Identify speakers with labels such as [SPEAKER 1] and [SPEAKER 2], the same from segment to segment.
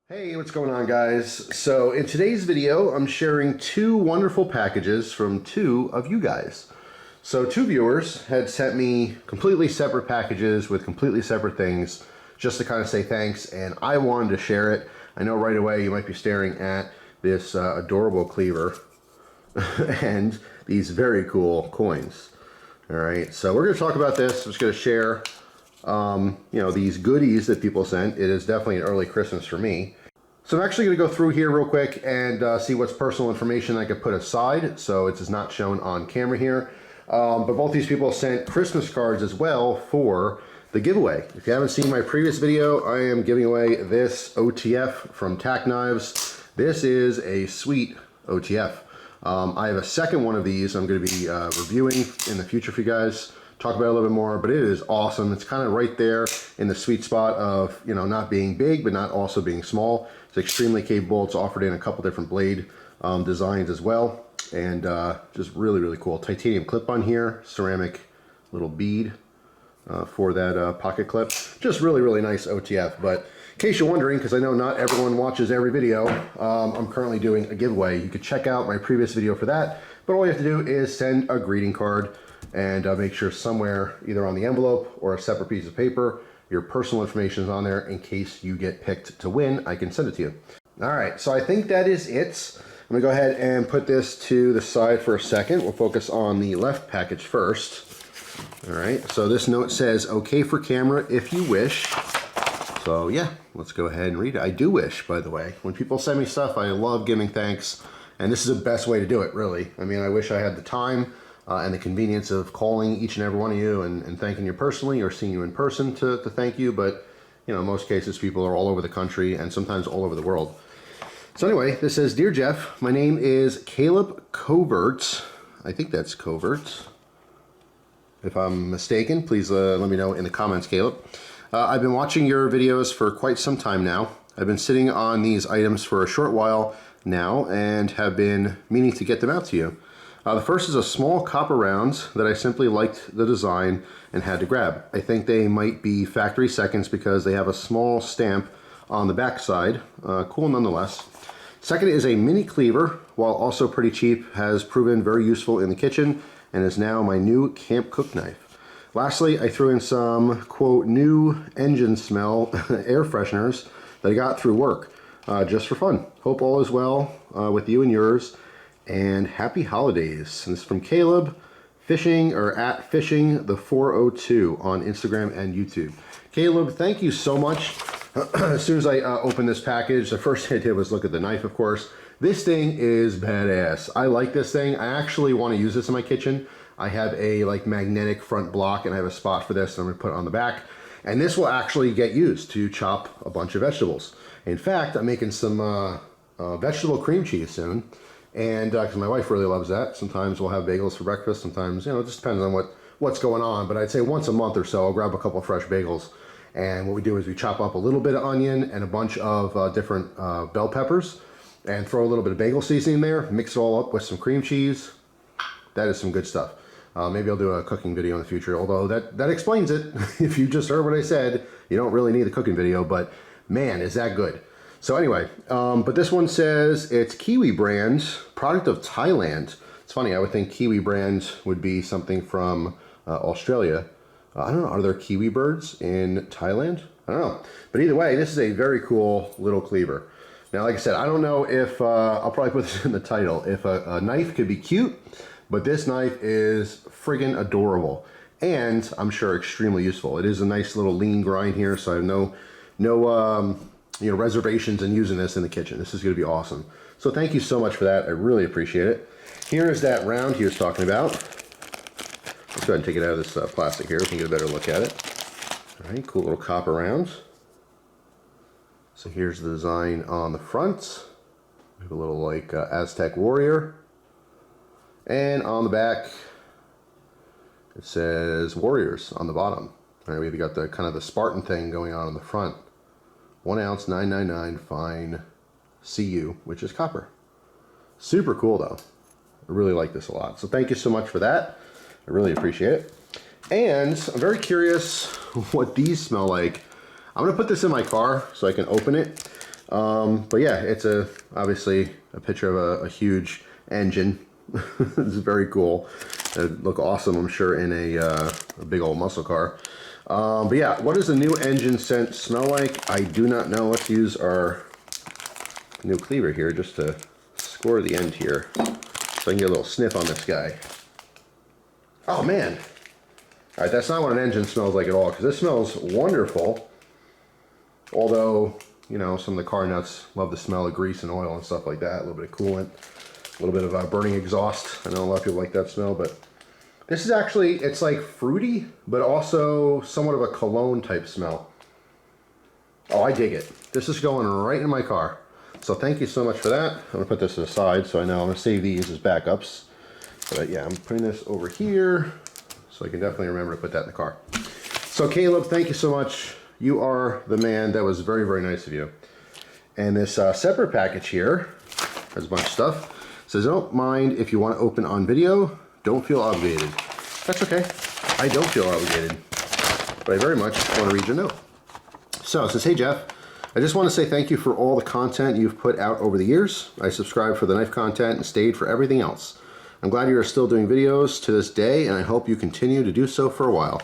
[SPEAKER 1] Hey, what's going on, guys? So in today's video, I'm sharing two wonderful packages from two of you guys. So two viewers had sent me completely separate packages with completely separate things just to kind of say thanks, and I wanted to share it. I know right away you might be staring at this adorable cleaver and these very cool coins. All right, so we're going to talk about this. I'm just going to share these goodies that people sent. It is definitely an early Christmas for me. So I'm actually going to go through here real quick and see what's personal information I could put aside, so it is not shown on camera here. But both these people sent Christmas cards as well for the giveaway. If you haven't seen my previous video, I am giving away this OTF from CRKT Knives. This is a sweet OTF. I have a second one of these I'm going to be reviewing in the future for you guys. Talk about it a little bit more, but it is awesome. It's kind of right there in the sweet spot of, not being big, but not also being small. It's extremely capable. It's offered in a couple different blade designs as well. And just really, really cool. Titanium clip on here, ceramic little bead for that pocket clip. Just really, really nice OTF. But in case you're wondering, because I know not everyone watches every video, I'm currently doing a giveaway. You could check out my previous video for that. But all you have to do is send a greeting card and make sure somewhere, either on the envelope or a separate piece of paper, your personal information is on there in case you get picked to win. I can send it to you. All right, so I think that is it. I'm gonna go ahead and put this to the side for a second. We'll focus on the left package first. All right, so this note says, okay for camera if you wish. So yeah, let's go ahead and read it. I do wish, by the way. When people send me stuff, I love giving thanks, and this is the best way to do it, really. I mean, I wish I had the time and the convenience of calling each and every one of you and thanking you personally or seeing you in person to thank you. But, in most cases, people are all over the country and sometimes all over the world. So anyway, this says, Dear Jeff, my name is Caleb Covert. I think that's Covert. If I'm mistaken, please let me know in the comments, Caleb. I've been watching your videos for quite some time now. I've been sitting on these items for a short while now and have been meaning to get them out to you. The first is a small copper round that I simply liked the design and had to grab. I think they might be factory seconds because they have a small stamp on the back side. Cool nonetheless. Second is a mini cleaver, while also pretty cheap, has proven very useful in the kitchen and is now my new camp cook knife. Lastly, I threw in some, quote, new engine smell air fresheners that I got through work, just for fun. Hope all is well with you and yours. And happy holidays. And this is from Caleb, at fishing the 402 on Instagram and YouTube. Caleb, thank you so much. As soon as I opened this package, the first thing I did was look at the knife, of course. This thing is badass. I like this thing. I actually want to use this in my kitchen. I have a magnetic front block and I have a spot for this, and I'm going to put it on the back. And this will actually get used to chop a bunch of vegetables. In fact, I'm making some vegetable cream cheese soon. And because my wife really loves that. Sometimes we'll have bagels for breakfast. Sometimes, it just depends on what's going on. But I'd say once a month or so, I'll grab a couple of fresh bagels. And what we do is we chop up a little bit of onion and a bunch of different bell peppers and throw a little bit of bagel seasoning there, mix it all up with some cream cheese. That is some good stuff. Maybe I'll do a cooking video in the future, although that explains it. If you just heard what I said, you don't really need the cooking video, but man, is that good. So anyway, but this one says it's KIWI brand, product of Thailand. It's funny, I would think KIWI brand would be something from Australia. I don't know, are there kiwi birds in Thailand? I don't know. But either way, this is a very cool little cleaver. Now, like I said, I don't know if, I'll probably put this in the title, if a knife could be cute, but this knife is friggin' adorable. And I'm sure extremely useful. It is a nice little lean grind here, so I have no reservations in using this in the kitchen. This is going to be awesome. So thank you so much for that. I really appreciate it. Here is that round he was talking about. Let's go ahead and take it out of this plastic here. We can get a better look at it. All right, cool little copper round. So here's the design on the front. We have a little Aztec warrior. And on the back, it says warriors on the bottom. All right, we've got the kind of the Spartan thing going on the front. 1 ounce 999 fine CU, which is copper. Super cool though. I really like this a lot. So thank you so much for that. I really appreciate it. And I'm very curious what these smell like. I'm gonna put this in my car so I can open it. But yeah, it's obviously a picture of a huge engine. It's very cool. It'd look awesome, I'm sure, in a big old muscle car. But yeah, what does the new engine scent smell like? I do not know. Let's use our new cleaver here just to score the end here, so I can get a little sniff on this guy. Oh man! All right, that's not what an engine smells like at all, because this smells wonderful. Although, you know, some of the car nuts love the smell of grease and oil and stuff like that. A little bit of coolant, a little bit of burning exhaust. I know a lot of people like that smell, but this is actually, it's like fruity, but also somewhat of a cologne type smell. Oh, I dig it. This is going right in my car. So thank you so much for that. I'm gonna put this aside so I know I'm gonna save these as backups. But yeah, I'm putting this over here so I can definitely remember to put that in the car. So Caleb, thank you so much. You are the man. That was very, very nice of you. And this separate package here has a bunch of stuff. It says, don't mind if you want to open on video. Don't feel obligated. That's okay. I don't feel obligated. But I very much want to read your note. So it says, hey Jeff, I just want to say thank you for all the content you've put out over the years. I subscribed for the knife content and stayed for everything else. I'm glad you are still doing videos to this day, and I hope you continue to do so for a while.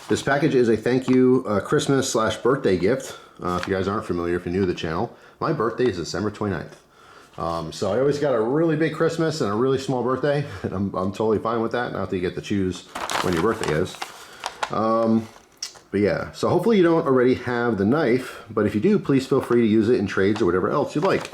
[SPEAKER 1] This package is a thank you Christmas/birthday gift. If you guys aren't familiar, if you're new to the channel, my birthday is December 29th. So I always got a really big Christmas and a really small birthday, and I'm totally fine with that. Not that you get to choose when your birthday is. But yeah, so hopefully you don't already have the knife, but if you do, please feel free to use it in trades or whatever else you'd like.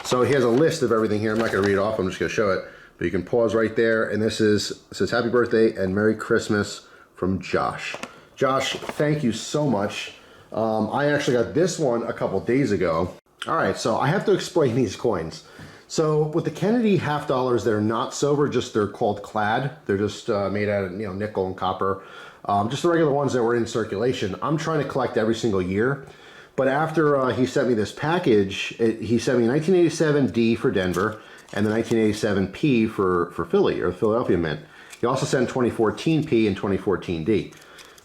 [SPEAKER 1] So he has a list of everything here. I'm not going to read it off. I'm just going to show it. But you can pause right there, and it says happy birthday and Merry Christmas from Josh. Josh, thank you so much. I actually got this one a couple days ago. All right, so I have to explain these coins. So with the Kennedy half dollars, they're not silver, just they're called clad. They're just made out of nickel and copper. Just the regular ones that were in circulation. I'm trying to collect every single year. But after he sent me this package, he sent me 1987 D for Denver and the 1987 P for Philly, or Philadelphia Mint. He also sent 2014 P and 2014 D.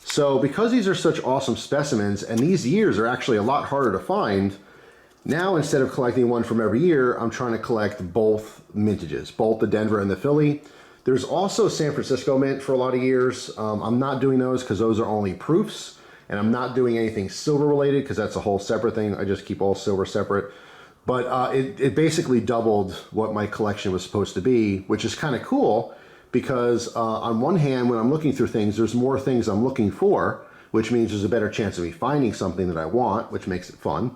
[SPEAKER 1] So because these are such awesome specimens, and these years are actually a lot harder to find, now instead of collecting one from every year, I'm trying to collect both mintages, both the Denver and the Philly. There's also San Francisco Mint for a lot of years. I'm not doing those because those are only proofs, and I'm not doing anything silver related because that's a whole separate thing. I just keep all silver separate. But it basically doubled what my collection was supposed to be, which is kind of cool because on one hand, when I'm looking through things, there's more things I'm looking for, which means there's a better chance of me finding something that I want, which makes it fun.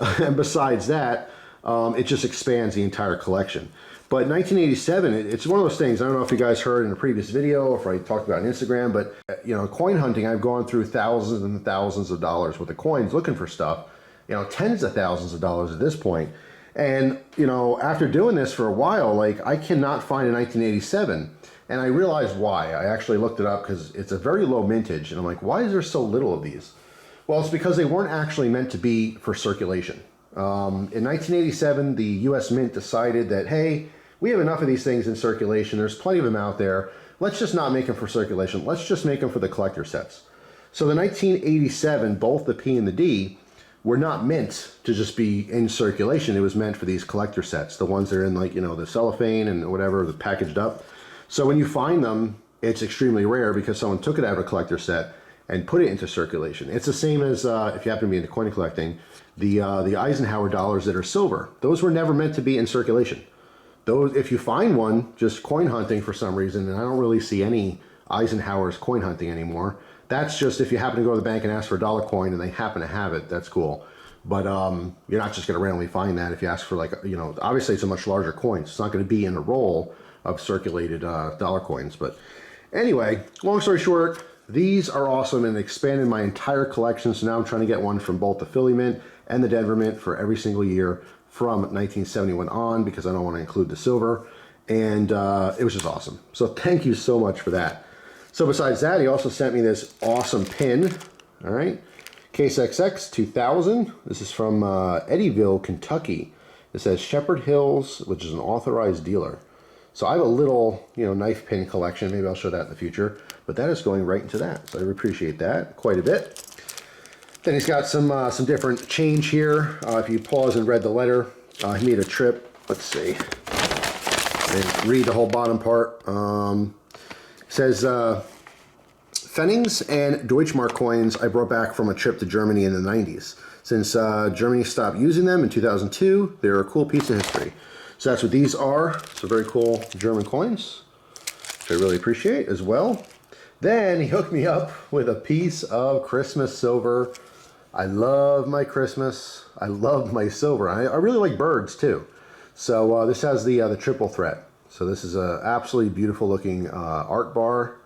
[SPEAKER 1] And besides that, it just expands the entire collection. But 1987, it's one of those things, I don't know if you guys heard in a previous video or if I talked about on Instagram, but coin hunting, I've gone through thousands and thousands of dollars worth of coins looking for stuff, tens of thousands of dollars at this point. And, after doing this for a while, I cannot find a 1987. And I realized why. I actually looked it up because it's a very low mintage. And I'm like, why is there so little of these? Well, it's because they weren't actually meant to be for circulation. In 1987, the US Mint decided that, hey, we have enough of these things in circulation. There's plenty of them out there. Let's just not make them for circulation. Let's just make them for the collector sets. So the 1987, both the P and the D, were not meant to just be in circulation. It was meant for these collector sets, the ones that are in the cellophane and whatever, the packaged up. So when you find them, it's extremely rare because someone took it out of a collector set and put it into circulation. It's the same as if you happen to be into coin collecting, the Eisenhower dollars that are silver. Those were never meant to be in circulation. Those, if you find one, just coin hunting for some reason, and I don't really see any Eisenhower's coin hunting anymore. That's just if you happen to go to the bank and ask for a dollar coin and they happen to have it, that's cool. But you're not just going to randomly find that if you ask for obviously it's a much larger coin. So it's not going to be in a roll of circulated dollar coins. But anyway, long story short, these are awesome and expanded my entire collection. So now I'm trying to get one from both the Philly Mint and the Denver Mint for every single year from 1971 on because I don't want to include the silver. And it was just awesome. So thank you so much for that. So besides that, he also sent me this awesome pin. All right. Case XX 2000. This is from Eddyville, Kentucky. It says Shepherd Hills, which is an authorized dealer. So I have a little, knife pin collection. Maybe I'll show that in the future. But that is going right into that. So I appreciate that quite a bit. Then he's got some different change here. If you pause and read the letter, he made a trip. Let's see. I didn't read the whole bottom part. It says, Pfennings and Deutschmark coins I brought back from a trip to Germany in the 90s. Since Germany stopped using them in 2002, they're a cool piece of history. So that's what these are. So very cool German coins, which I really appreciate as well. Then he hooked me up with a piece of Christmas silver. I love my Christmas. I love my silver. I really like birds too. So this has the triple threat. So this is a absolutely beautiful looking art bar.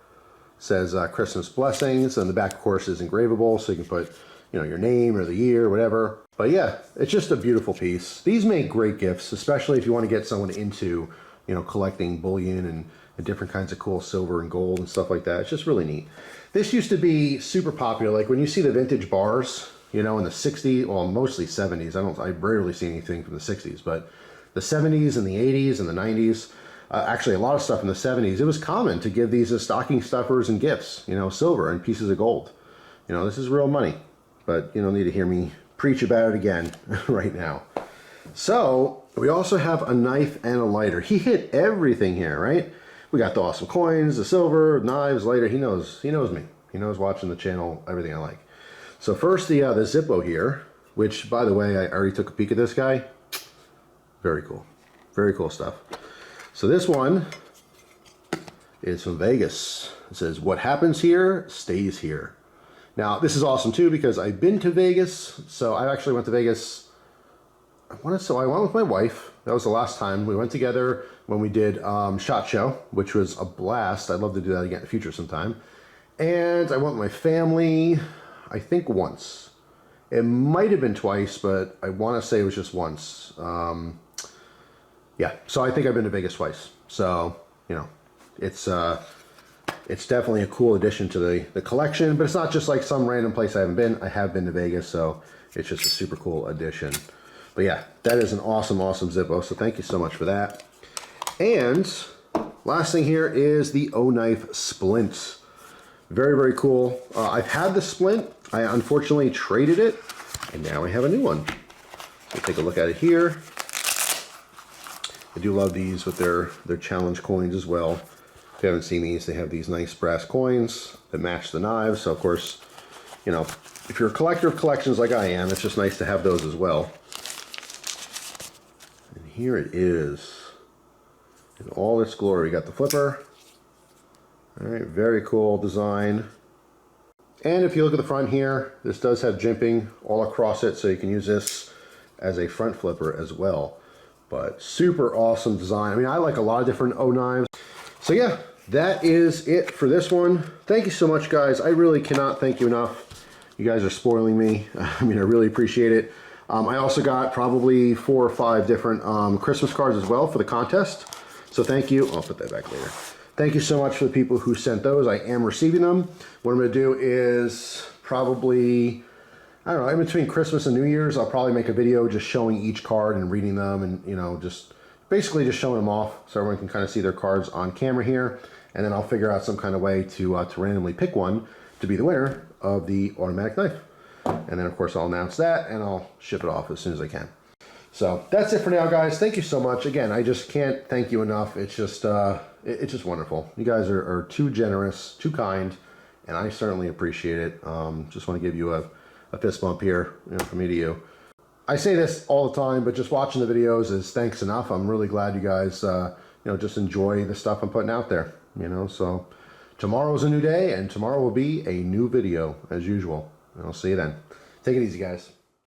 [SPEAKER 1] It says Christmas blessings, and the back of course is engravable, so you can put, you know, your name or the year, whatever. But yeah, it's just a beautiful piece. These make great gifts, especially if you want to get someone into, you know, collecting bullion and different kinds of cool silver and gold and stuff like that. It's just really neat. This used to be super popular. Like when you see the vintage bars, you know, in the 60s, well, mostly 70s. I rarely see anything from the 60s, but the 70s and the 80s and the 90s, actually a lot of stuff in the 70s, it was common to give these as stocking stuffers and gifts, you know, silver and pieces of gold. You know, this is real money, but you don't need to hear me preach about it again right now. So we also have a knife and a lighter. He hit everything here, right? We got the awesome coins, the silver, knives, lighter. He knows me. He knows watching the channel, everything I like. So first the Zippo here, which by the way, I already took a peek at this guy. Very cool. Very cool stuff. So this one is from Vegas. It says, what happens here stays here. Now this is awesome too because I've been to Vegas. So I actually went to Vegas. I went with my wife. That was the last time we went together when we did SHOT Show, which was a blast. I'd love to do that again in the future sometime. And I went with my family, I think once. It might have been twice, but I want to say it was just once. Yeah, so I think I've been to Vegas twice. So, you know, it's definitely a cool addition to the collection, but it's not just like some random place I haven't been. I have been to Vegas, so it's just a super cool addition. But yeah, that is an awesome, awesome Zippo, so thank you so much for that. And last thing here is the O-Knife Splint. Very, very cool. I've had the Splint. I unfortunately traded it, and now I have a new one. So take a look at it here. I do love these with their challenge coins as well. If you haven't seen these, they have these nice brass coins that match the knives. So of course, you know, if you're a collector of collections like I am, it's just nice to have those as well. And here it is in all its glory. We got the flipper. All right, very cool design. And if you look at the front here, this does have jimping all across it, so you can use this as a front flipper as well. But super awesome design. I mean, I like a lot of different O knives. So yeah, that is it for this one. Thank you so much, guys. I really cannot thank you enough. You guys are spoiling me. I mean, I really appreciate it. I also got probably 4 or 5 different Christmas cards as well for the contest. So thank you. I'll put that back later. Thank you so much for the people who sent those. I am receiving them. What I'm going to do is probably, I don't know, in between Christmas and New Year's, I'll probably make a video just showing each card and reading them and, you know, just basically just showing them off so everyone can kind of see their cards on camera here. And then I'll figure out some kind of way to randomly pick one to be the winner of the automatic knife. And then, of course, I'll announce that and I'll ship it off as soon as I can. So that's it for now, guys. Thank you so much. Again, I just can't thank you enough. It's just wonderful. You guys are too generous, too kind, and I certainly appreciate it. Just want to give you a fist bump here, you know, from me to you. I say this all the time, but just watching the videos is thanks enough. I'm really glad you guys, you know, just enjoy the stuff I'm putting out there, you know. So tomorrow's a new day, and tomorrow will be a new video as usual. And I'll see you then. Take it easy, guys.